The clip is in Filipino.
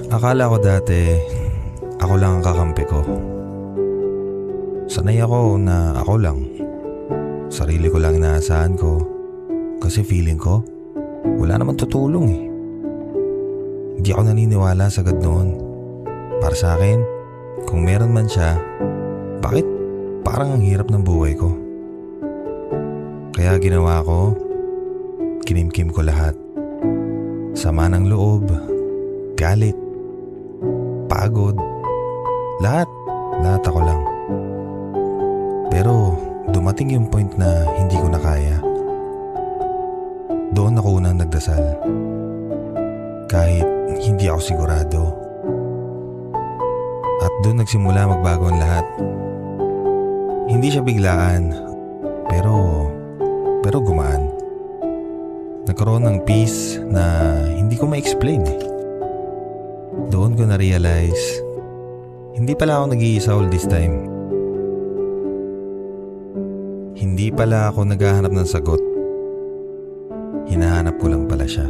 Akala ko dati, ako lang ang kakampi ko. Sanay ako na ako lang. Sarili ko lang inaasahan ko. Kasi feeling ko, wala naman tutulong eh. Hindi ako naniniwala sagad noon. Para sa akin, kung meron man siya, bakit parang ang hirap ng buhay ko? Kaya ginawa ko, kinimkim ko lahat. Sama ng loob, galit, pagod, lahat ako lang. Pero dumating yung point na hindi ko na kaya. Doon ako unang nagdasal. Kahit hindi ako sigurado. At doon nagsimula magbago ang lahat. Hindi siya biglaan, pero gumaan. Nagkaroon ng peace na hindi ko ma-explain eh. Doon ko na-realize, hindi pala ako nag-iisa all this time. Hindi pala ako naghahanap ng sagot. Hinahanap ko lang pala siya.